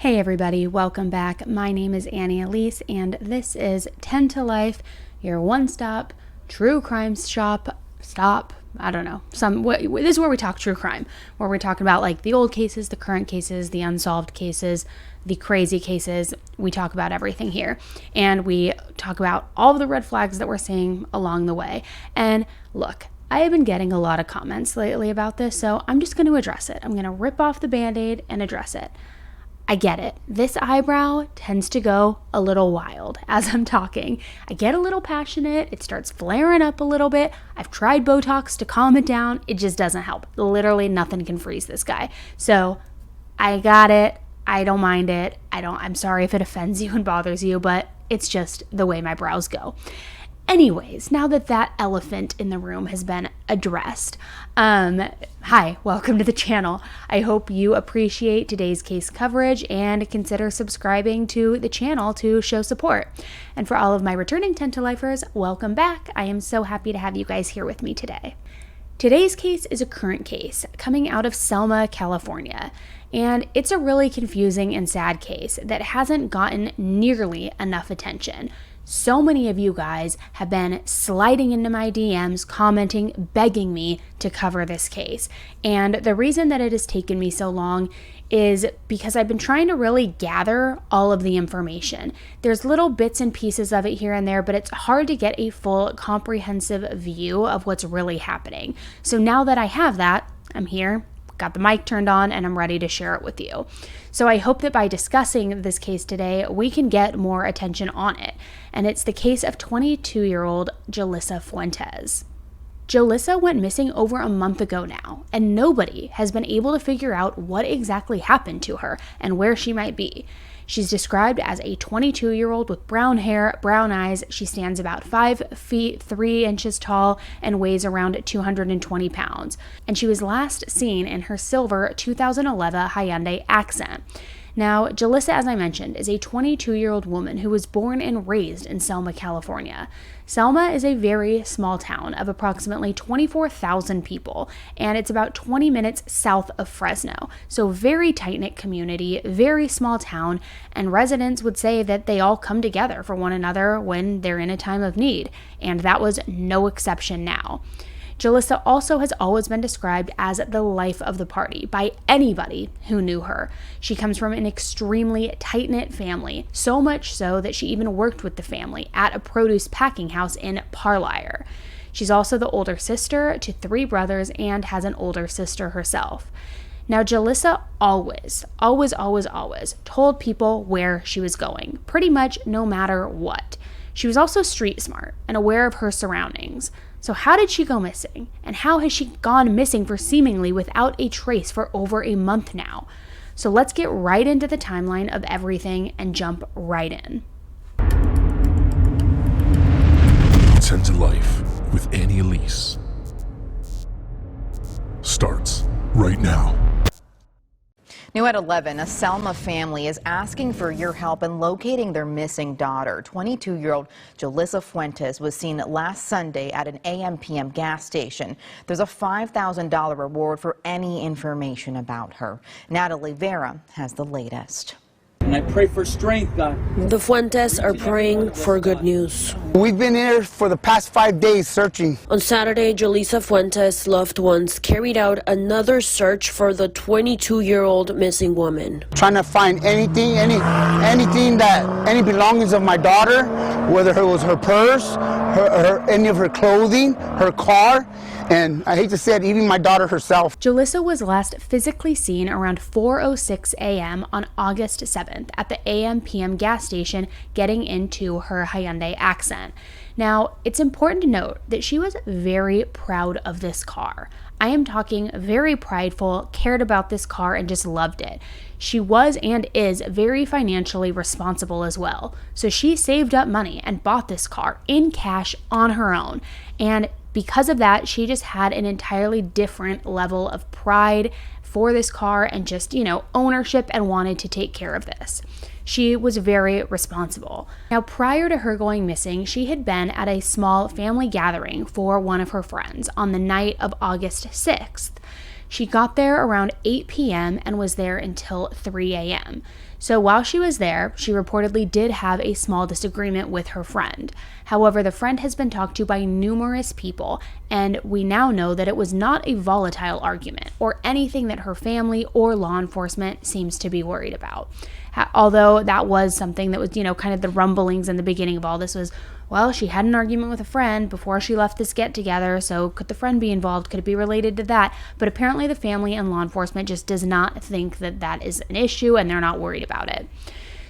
Hey everybody, welcome back. My name is Elise, and this is 10 to Life, your one-stop true crime shop. I don't know. This is where we talk true crime, where we're talking about like the old cases, the current cases, the unsolved cases, the crazy cases. We talk about everything here, and we talk about all of the red flags that we're seeing along the way. And look, I have been getting a lot of comments lately about this, so I'm just going to address it. I'm going to rip off the Band-Aid and address it. I get it. This eyebrow tends to go a little wild as I'm talking. I get a little passionate. It starts flaring up a little bit. I've tried Botox to calm it down. It just doesn't help. Literally nothing can freeze this guy. So I got it. I don't mind it. I'm sorry if it offends you and bothers you, but it's just the way my brows go. Anyways, now that elephant in the room has been addressed, hi, welcome to the channel. I hope you appreciate today's case coverage and consider subscribing to the channel to show support. And for all of my returning 10 to Lifers, welcome back. I am so happy to have you guys here with me today. Today's case is a current case coming out of Selma, California. And it's a really confusing and sad case that hasn't gotten nearly enough attention. So many of you guys have been sliding into my DMs, commenting, begging me to cover this case. And the reason that it has taken me so long is because I've been trying to really gather all of the information. There's little bits and pieces of it here and there, but it's hard to get a full comprehensive view of what's really happening. So now that I have that, I'm here, got the mic turned on, and I'm ready to share it with you. So I hope that by discussing this case today, we can get more attention on it. And it's the case of 22-year-old Jolissa Fuentes. Jalissa went missing over a month ago now, and nobody has been able to figure out what exactly happened to her and where she might be. She's described as a 22-year-old with brown hair, brown eyes. She stands about 5 feet 3 inches tall and weighs around 220 pounds. And she was last seen in her silver 2011 Hyundai Accent. Now, Jalissa, as I mentioned, is a 22-year-old woman who was born and raised in Selma, California. Selma is a very small town of approximately 24,000 people, and it's about 20 minutes south of Fresno. So very tight-knit community, very small town, and residents would say that they all come together for one another when they're in a time of need, and that was no exception now. Jalissa also has always been described as the life of the party by anybody who knew her. She comes from an extremely tight-knit family, so much so that she even worked with the family at a produce packing house in Parlier. She's also the older sister to 3 brothers and has an older sister herself. Now, Jalissa always told people where she was going, pretty much no matter what. She was also street smart and aware of her surroundings. So how did she go missing? And how has she gone missing for seemingly without a trace for over a month now? So let's get right into the timeline of everything and jump right in. 10 to Life with Elise starts right now. New at 11, a Selma family is asking for your help in locating their missing daughter. 22-year-old Jolissa Fuentes was seen last Sunday at an AM/PM gas station. There's a $5,000 reward for any information about her. Natalie Vera has the latest. And I pray for strength, God. The Fuentes are praying for good news. We've been here for the past 5 days searching. On Saturday, Jolissa Fuentes' loved ones carried out another search for the 22-year-old missing woman. Trying to find anything, any belongings of my daughter, whether it was her purse, any of her clothing, her car, and I hate to say it, even my daughter herself. Jalissa was last physically seen around 4:06 a.m. on August 7th at the AM/PM gas station getting into her Hyundai Accent. Now, it's important to note that she was very proud of this car. I am talking very prideful, cared about this car, and just loved it. She was and is very financially responsible as well. So she saved up money and bought this car in cash on her own. And because of that, she just had an entirely different level of pride for this car and just, ownership, and wanted to take care of this. She was very responsible. Now, prior to her going missing, she had been at a small family gathering for one of her friends on the night of August 6th. She got there around 8 p.m. and was there until 3 a.m. So while she was there, she reportedly did have a small disagreement with her friend. However, the friend has been talked to by numerous people, and we now know that it was not a volatile argument or anything that her family or law enforcement seems to be worried about. Although that was something that was, kind of the rumblings in the beginning of all this was, well, she had an argument with a friend before she left this get-together, so could the friend be involved? Could it be related to that? But apparently the family and law enforcement just does not think that that is an issue, and they're not worried about it.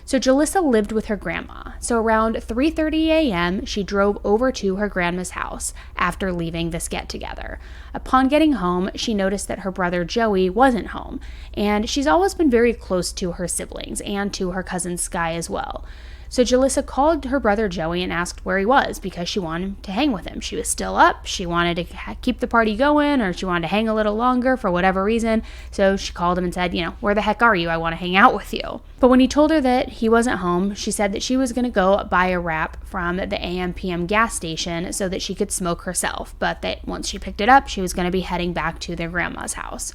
So Jalissa lived with her grandma. So around 3:30 a.m., she drove over to her grandma's house after leaving this get-together. Upon getting home, she noticed that her brother Joey wasn't home, and she's always been very close to her siblings and to her cousin Sky as well. So Jalissa called her brother Joey and asked where he was because she wanted to hang with him. She was still up. She wanted to keep the party going, or she wanted to hang a little longer for whatever reason. So she called him and said, where the heck are you? I want to hang out with you. But when he told her that he wasn't home, she said that she was going to go buy a wrap from the AM/PM gas station so that she could smoke herself. But that once she picked it up, she was going to be heading back to their grandma's house.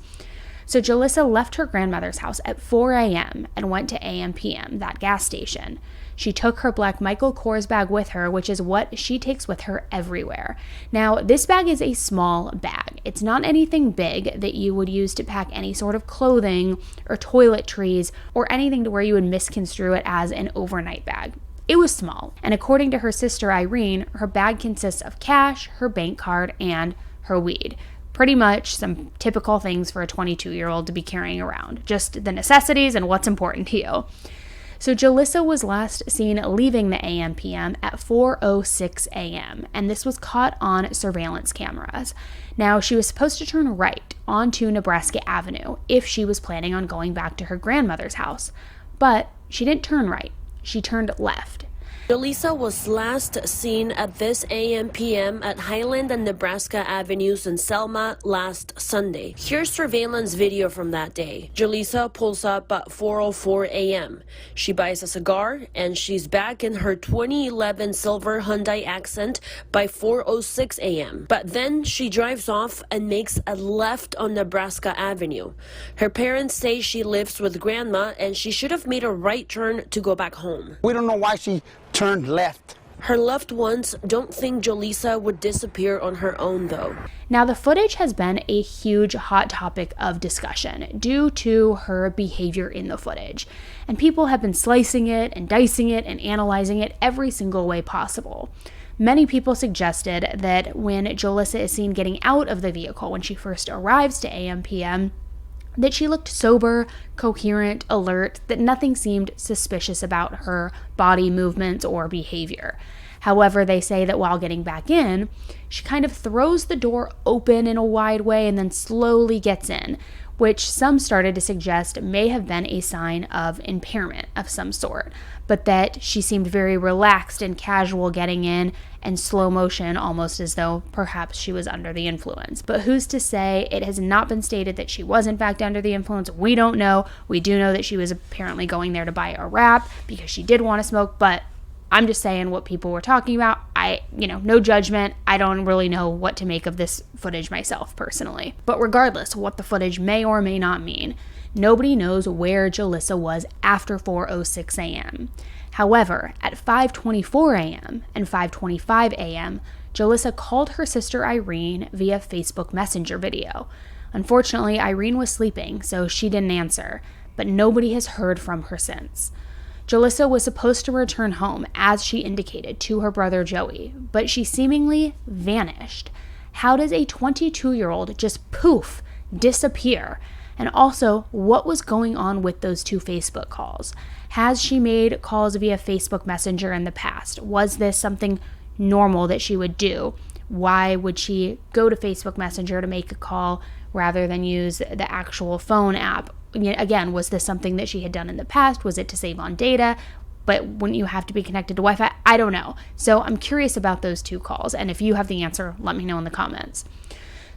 So Jalissa left her grandmother's house at 4 a.m. and went to AM/PM, that gas station. She took her black Michael Kors bag with her, which is what she takes with her everywhere. Now, this bag is a small bag. It's not anything big that you would use to pack any sort of clothing or toiletries or anything to where you would misconstrue it as an overnight bag. It was small, and according to her sister Irene, her bag consists of cash, her bank card, and her weed. Pretty much some typical things for a 22-year-old to be carrying around. Just the necessities and what's important to you. So Jalissa was last seen leaving the AM/PM at 4:06 a.m., and this was caught on surveillance cameras. Now, she was supposed to turn right onto Nebraska Avenue if she was planning on going back to her grandmother's house, but she didn't turn right. She turned left. Jalissa was last seen at this AM/PM at Highland and Nebraska Avenues in Selma last Sunday. Here's surveillance video from that day. Jalissa pulls up at 4:04 a.m. She buys a cigar and she's back in her 2011 silver Hyundai Accent by 4:06 a.m. But then she drives off and makes a left on Nebraska Avenue. Her parents say she lives with grandma and she should have made a right turn to go back home. We don't know why she turned left. Her loved ones don't think Jolissa would disappear on her own, though. Now, the footage has been a huge hot topic of discussion due to her behavior in the footage. And people have been slicing it and dicing it and analyzing it every single way possible. Many people suggested that when Jolissa is seen getting out of the vehicle when she first arrives to AM/PM, that she looked sober, coherent, alert, that nothing seemed suspicious about her body movements or behavior. However, they say that while getting back in, she kind of throws the door open in a wide way and then slowly gets in, which some started to suggest may have been a sign of impairment of some sort, but that she seemed very relaxed and casual getting in and slow motion, almost as though perhaps she was under the influence. But who's to say? It has not been stated that she was in fact under the influence. We don't know. We do know that she was apparently going there to buy a wrap because she did want to smoke, but I'm just saying what people were talking about. No judgment. I don't really know what to make of this footage myself personally. But regardless of what the footage may or may not mean, nobody knows where Jalissa was after 4:06 a.m. However, at 5:24 a.m. and 5:25 a.m., Jalissa called her sister Irene via Facebook Messenger video. Unfortunately, Irene was sleeping, so she didn't answer, but nobody has heard from her since. Jalissa was supposed to return home, as she indicated, to her brother Joey, but she seemingly vanished. How does a 22-year-old just poof, disappear? And also, what was going on with those two Facebook calls? Has she made calls via Facebook Messenger in the past? Was this something normal that she would do? Why would she go to Facebook Messenger to make a call rather than use the actual phone app? Again, was this something that she had done in the past? Was it to save on data? But wouldn't you have to be connected to Wi-Fi? I don't know. So I'm curious about those two calls. And if you have the answer, let me know in the comments.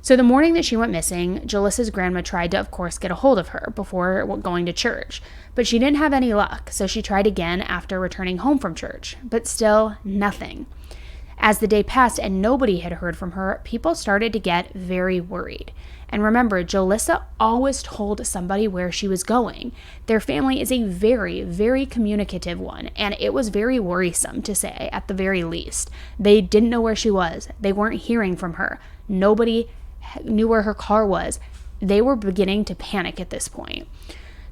So the morning that she went missing, Jalissa's grandma tried to, of course, get a hold of her before going to church. But she didn't have any luck, so she tried again after returning home from church. But still, nothing. As the day passed and nobody had heard from her, people started to get very worried. And remember, Jalissa always told somebody where she was going. Their family is a very, very communicative one, and it was very worrisome, to say, at the very least. They didn't know where she was. They weren't hearing from her. Nobody knew where her car was. They were beginning to panic at this point.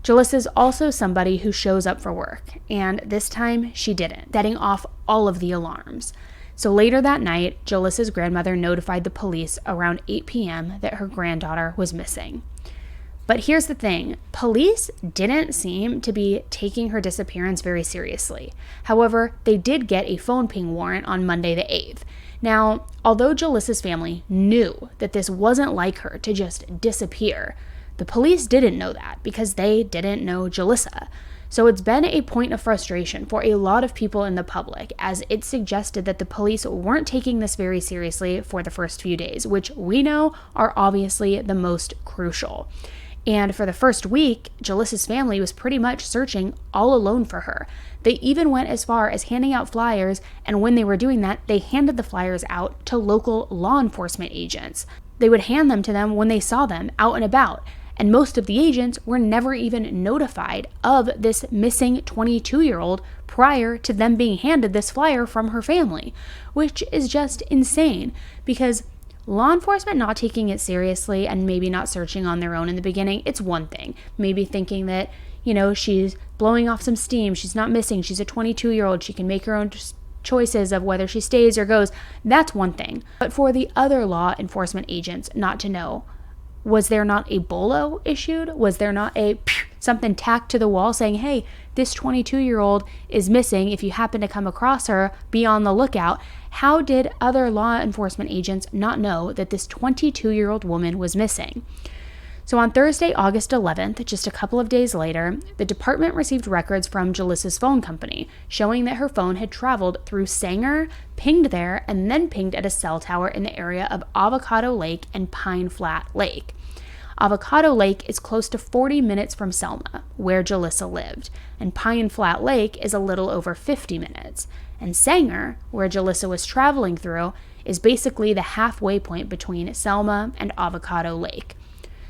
Jalissa is also somebody who shows up for work, and this time she didn't, setting off all of the alarms. So later that night, Jalissa's grandmother notified the police around 8 p.m. that her granddaughter was missing. But here's the thing, police didn't seem to be taking her disappearance very seriously. However, they did get a phone ping warrant on Monday the 8th. Now, although Jalissa's family knew that this wasn't like her to just disappear, the police didn't know that because they didn't know Jalissa. So it's been a point of frustration for a lot of people in the public, as it suggested that the police weren't taking this very seriously for the first few days, which we know are obviously the most crucial. And for the first week, Jalissa's family was pretty much searching all alone for her. They even went as far as handing out flyers, and when they were doing that, they handed the flyers out to local law enforcement agents. They would hand them to them when they saw them out and about. And most of the agents were never even notified of this missing 22-year-old prior to them being handed this flyer from her family, which is just insane because law enforcement not taking it seriously and maybe not searching on their own in the beginning, it's one thing. Maybe thinking that, she's blowing off some steam, she's not missing, she's a 22-year-old, she can make her own choices of whether she stays or goes. That's one thing. But for the other law enforcement agents not to know, was there not a bolo issued? Was there not a something tacked to the wall saying, hey, this 22-year-old is missing. If you happen to come across her, be on the lookout. How did other law enforcement agents not know that this 22-year-old woman was missing? So on Thursday, August 11th, just a couple of days later, the department received records from Jalissa's phone company showing that her phone had traveled through Sanger, pinged there, and then pinged at a cell tower in the area of Avocado Lake and Pine Flat Lake. Avocado Lake is close to 40 minutes from Selma, where Jalissa lived, and Pine Flat Lake is a little over 50 minutes. And Sanger, where Jalissa was traveling through, is basically the halfway point between Selma and Avocado Lake.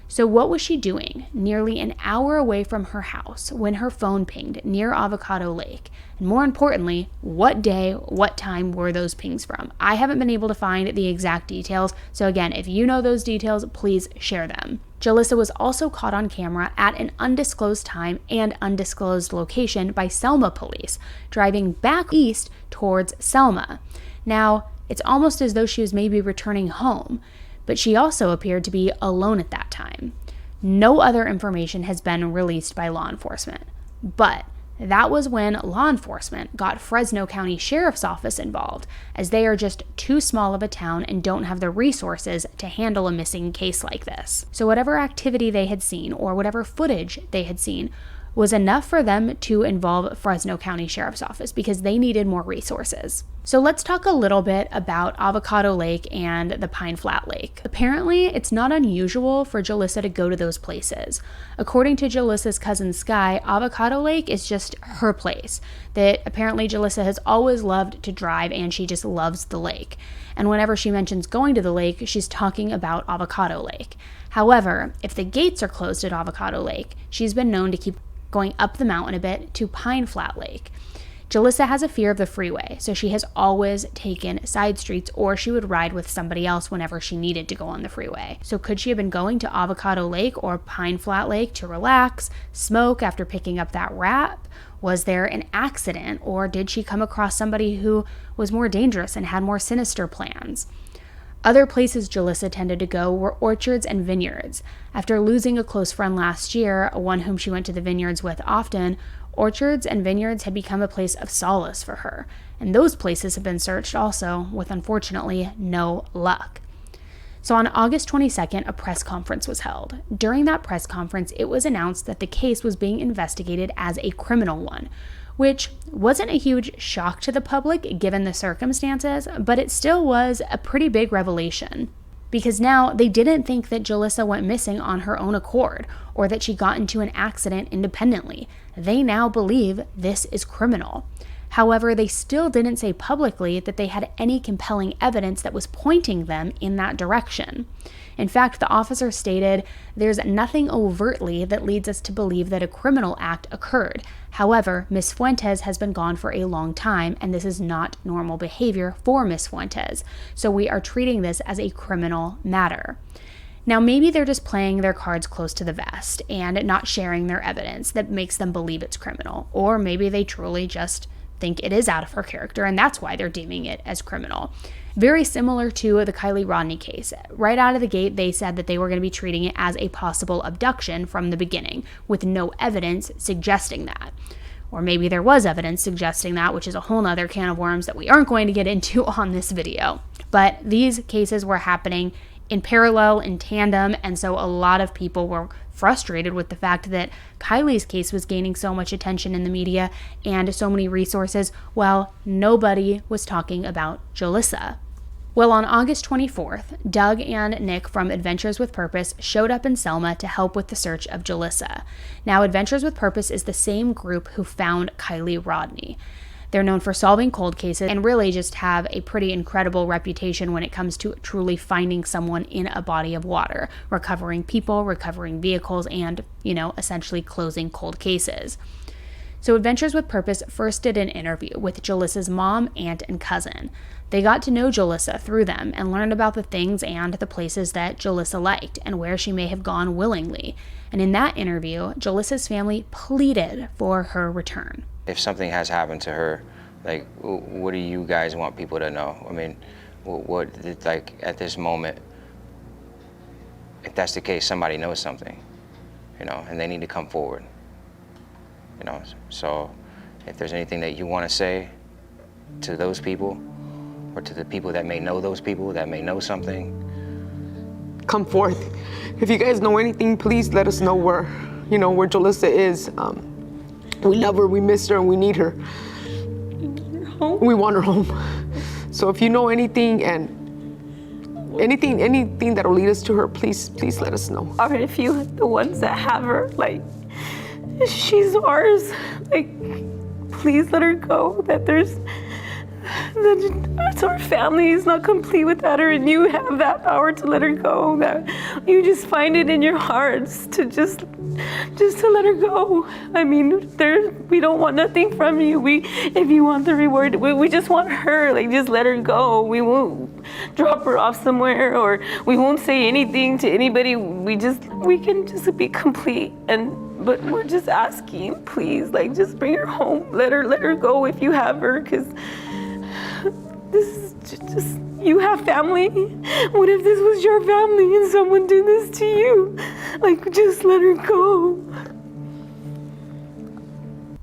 So what was she doing nearly an hour away from her house when her phone pinged near Avocado Lake? And more importantly, what day, what time were those pings from? I haven't been able to find the exact details, so again, if you know those details, please share them. Jalissa was also caught on camera at an undisclosed time and undisclosed location by Selma police, driving back east towards Selma. Now, it's almost as though she was maybe returning home, but she also appeared to be alone at that time. No other information has been released by law enforcement, but that was when law enforcement got Fresno County Sheriff's Office involved, as they are just too small of a town and don't have the resources to handle a missing case like this. So whatever activity they had seen or whatever footage they had seen was enough for them to involve Fresno County Sheriff's Office because they needed more resources. So let's talk a little bit about Avocado Lake and the Pine Flat Lake. Apparently, it's not unusual for Jalissa to go to those places. According to Jalissa's cousin Sky, Avocado Lake is just her place. That apparently Jalissa has always loved to drive and she just loves the lake. And whenever she mentions going to the lake, she's talking about Avocado Lake. However, if the gates are closed at Avocado Lake, she's been known to keep going up the mountain a bit to Pine Flat Lake. Jalissa has a fear of the freeway, so she has always taken side streets or she would ride with somebody else whenever she needed to go on the freeway. So could she have been going to Avocado Lake or Pine Flat Lake to relax, smoke after picking up that wrap? Was there an accident, or did she come across somebody who was more dangerous and had more sinister plans? Other places Jalissa tended to go were orchards and vineyards. After losing a close friend last year, one whom she went to the vineyards with often, orchards and vineyards had become a place of solace for her. And those places have been searched also, with unfortunately no luck. So on August 22nd, a press conference was held. During that press conference, it was announced that the case was being investigated as a criminal one, which wasn't a huge shock to the public given the circumstances, but it still was a pretty big revelation. Because now they didn't think that Jalissa went missing on her own accord or that she got into an accident independently. They now believe this is criminal. However, they still didn't say publicly that they had any compelling evidence that was pointing them in that direction. In fact, the officer stated, "There's nothing overtly that leads us to believe that a criminal act occurred. However, Ms. Fuentes has been gone for a long time, and this is not normal behavior for Ms. Fuentes. So we are treating this as a criminal matter." Now, maybe they're just playing their cards close to the vest and not sharing their evidence that makes them believe it's criminal. Or maybe they truly just think it is out of her character, and that's why they're deeming it as criminal. Very similar to the Kiely Rodni case. Right out of the gate, they said that they were going to be treating it as a possible abduction from the beginning, with no evidence suggesting that. Or maybe there was evidence suggesting that, which is a whole nother can of worms that we aren't going to get into on this video. But these cases were happening in parallel, in tandem, and so a lot of people were frustrated with the fact that Kiely's case was gaining so much attention in the media and so many resources, while nobody was talking about Jalissa. Well, on August 24th, Doug and Nick from Adventures with Purpose showed up in Selma to help with the search of Jalissa. Now, Adventures with Purpose is the same group who found Kiely Rodni. They're known for solving cold cases and really just have a pretty incredible reputation when it comes to truly finding someone in a body of water, recovering people, recovering vehicles, and, essentially closing cold cases. So Adventures with Purpose first did an interview with Jalissa's mom, aunt, and cousin. They got to know Jalissa through them and learned about the things and the places that Jalissa liked and where she may have gone willingly. And in that interview, Jalissa's family pleaded for her return. If something has happened to her, like, what do you guys want people to know? I mean, what like, at this moment, if that's the case, somebody knows something, and they need to come forward, So if there's anything that you want to say to those people, or to the people that may know those people, that may know something, come forth. If you guys know anything, please let us know where Jalissa is. We love her, we miss her, and we need her. We want her home. So if you know anything and anything that'll lead us to her, please let us know. Or if you, the ones that have her, she's ours. Please let her go. That our family is not complete without her, and you have that power to let her go. That you just find it in your hearts to just to let her go. I mean, we don't want nothing from you. If you want the reward, we just want her. Just let her go. We won't drop her off somewhere, or we won't say anything to anybody. We can just be complete. But we're just asking, please, just bring her home. Let her go if you have her, because this is just, you have family. What if this was your family and someone did this to you? Just let her go.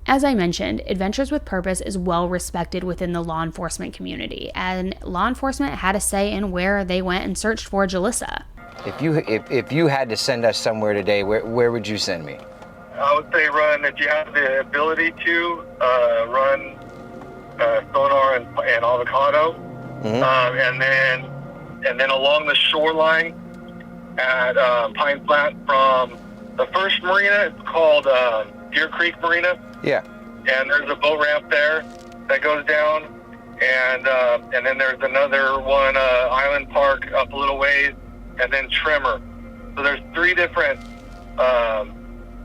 As I mentioned, Adventures with Purpose is well respected within the law enforcement community, and law enforcement had a say in where they went and searched for Jalissa. If you had to send us somewhere today, where would you send me? I would say run, if you have the ability to, run sonar and avocado, and then along the shoreline at Pine Flat from the first marina. It's called Deer Creek Marina. Yeah. And there's a boat ramp there that goes down, and then there's another one, Island Park up a little ways, and then Trimmer. So there's 3 different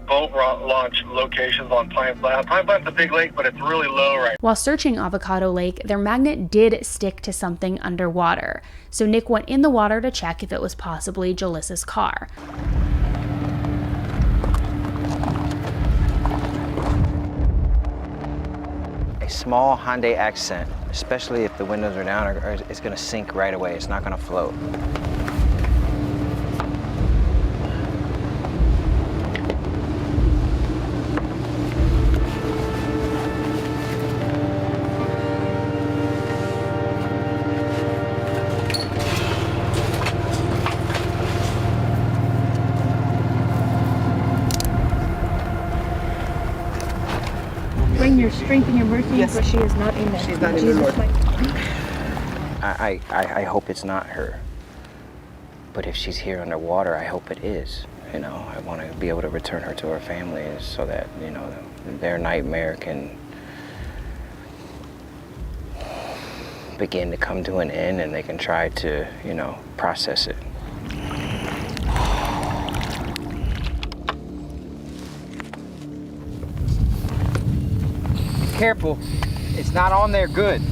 boat launch locations on Pine Flat. Pine Flat's a big lake, but it's really low right now. While searching Avocado Lake, their magnet did stick to something underwater. So Nick went in the water to check if it was possibly Jalissa's car. A small Hyundai Accent, especially if the windows are down, it's going to sink right away. It's not going to float. Bring your strength and your mercy, yes. For she is not in there. She's not in there. I hope it's not her. But if she's here underwater, I hope it is. I want to be able to return her to her family so that, their nightmare can begin to come to an end and they can try to, you know, process it. Careful, it's not on there good.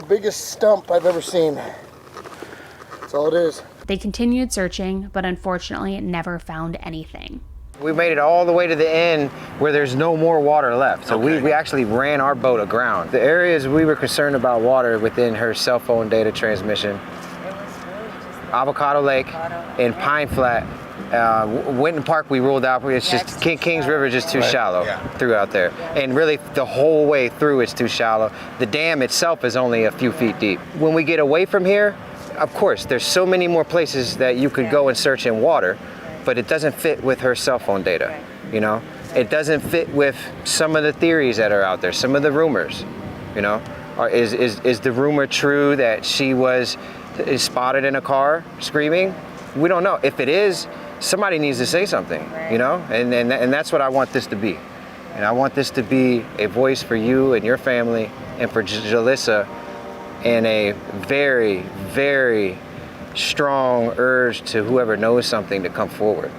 Biggest stump I've ever seen. That's all it is. They continued searching, but unfortunately never found anything. We made it all the way to the end where there's no more water left. So we actually ran our boat aground. The areas we were concerned about water within her cell phone data transmission, Avocado Lake and Pine Flat. Winton Park we ruled out. It's just Kings River is just too shallow through out there. And really the whole way through it's too shallow. The dam itself is only a few feet deep. When we get away from here, of course, there's so many more places that you could go and search in water, but it doesn't fit with her cell phone data, you know? It doesn't fit with some of the theories that are out there, some of the rumors, you know? Is the rumor true that she is spotted in a car screaming? We don't know. If it is, somebody needs to say something, you know? And that's what I want this to be. And I want this to be a voice for you and your family and for Jalissa, and a very, very strong urge to whoever knows something to come forward,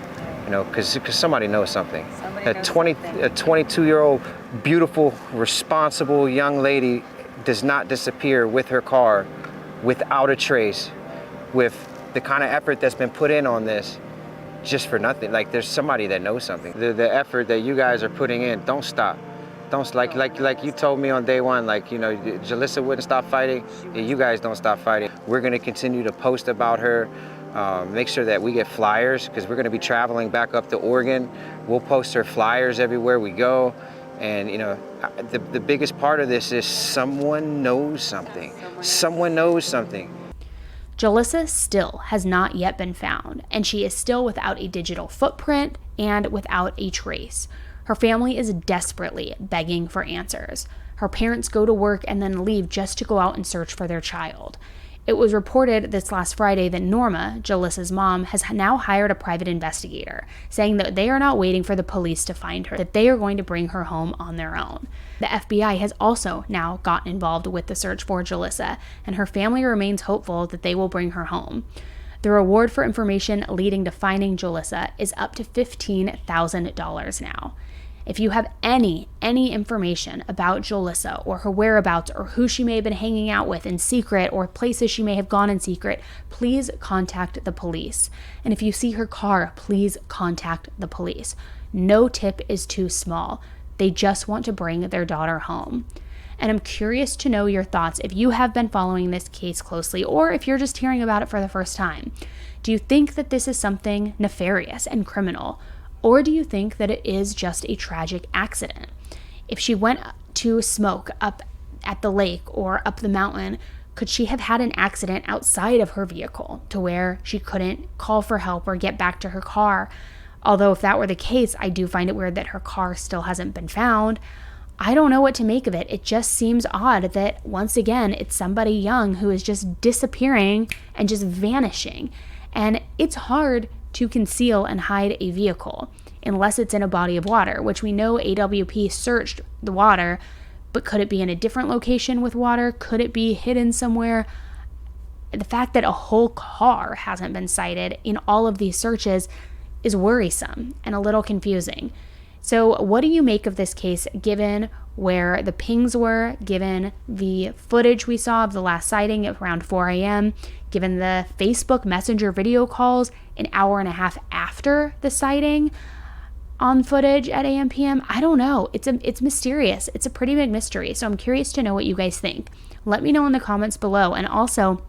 you know, because somebody knows something. A 22-year-old, beautiful, responsible young lady does not disappear with her car without a trace, with the kind of effort that's been put in on this just for nothing. Like, there's somebody that knows something. The effort that you guys are putting in, don't stop. Don't, like you told me on day one, like, you know, Jalissa wouldn't stop fighting. You guys don't stop fighting. We're gonna continue to post about her, make sure that we get flyers, because we're gonna be traveling back up to Oregon. We'll post her flyers everywhere we go. And, you know, the biggest part of this is someone knows something. Someone knows something. Jalissa still has not yet been found, and she is still without a digital footprint and without a trace. Her family is desperately begging for answers. Her parents go to work and then leave just to go out and search for their child. It was reported this last Friday that Norma, Jalissa's mom, has now hired a private investigator, saying that they are not waiting for the police to find her, that they are going to bring her home on their own. The FBI has also now gotten involved with the search for Jalissa, and her family remains hopeful that they will bring her home. The reward for information leading to finding Jalissa is up to $15,000 now. If you have any information about Jalissa or her whereabouts or who she may have been hanging out with in secret or places she may have gone in secret, please contact the police. And if you see her car, please contact the police. No tip is too small. They just want to bring their daughter home. And I'm curious to know your thoughts if you have been following this case closely or if you're just hearing about it for the first time. Do you think that this is something nefarious and criminal? Or do you think that it is just a tragic accident? If she went to smoke up at the lake or up the mountain, could she have had an accident outside of her vehicle to where she couldn't call for help or get back to her car? Although if that were the case, I do find it weird that her car still hasn't been found. I don't know what to make of it. It just seems odd that, once again, it's somebody young who is just disappearing and just vanishing. And it's hard to conceal and hide a vehicle unless it's in a body of water, which we know AWP searched the water, but could it be in a different location with water? Could it be hidden somewhere? The fact that a whole car hasn't been cited in all of these searches is worrisome and a little confusing. So what do you make of this case, given where the pings were, given the footage we saw of the last sighting at around 4 a.m., given the Facebook Messenger video calls an hour and a half after the sighting on footage at AM PM? I don't know. It's mysterious. It's a pretty big mystery. So I'm curious to know what you guys think. Let me know in the comments below. And also,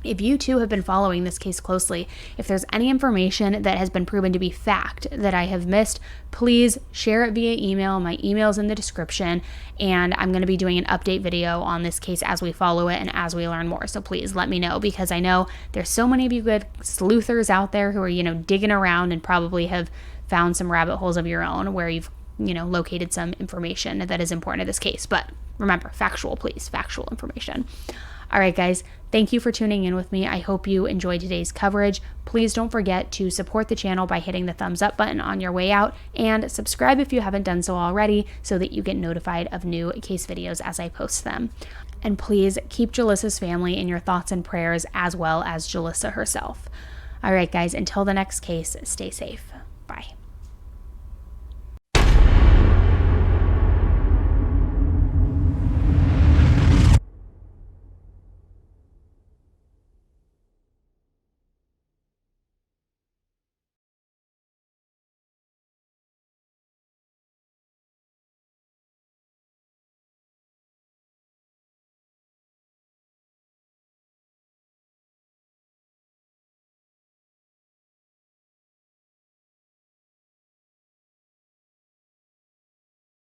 if you too have been following this case closely, if there's any information that has been proven to be fact that I have missed, please share it via email. My email's in the description, and I'm going to be doing an update video on this case as we follow it and as we learn more. So please let me know, because I know there's so many of you good sleuthers out there who are, digging around and probably have found some rabbit holes of your own where you've, located some information that is important to this case. But remember, factual, please, factual information. All right, guys, thank you for tuning in with me. I hope you enjoyed today's coverage. Please don't forget to support the channel by hitting the thumbs up button on your way out, and subscribe if you haven't done so already so that you get notified of new case videos as I post them. And please keep Jalissa's family in your thoughts and prayers, as well as Jalissa herself. All right, guys, until the next case, stay safe. Bye.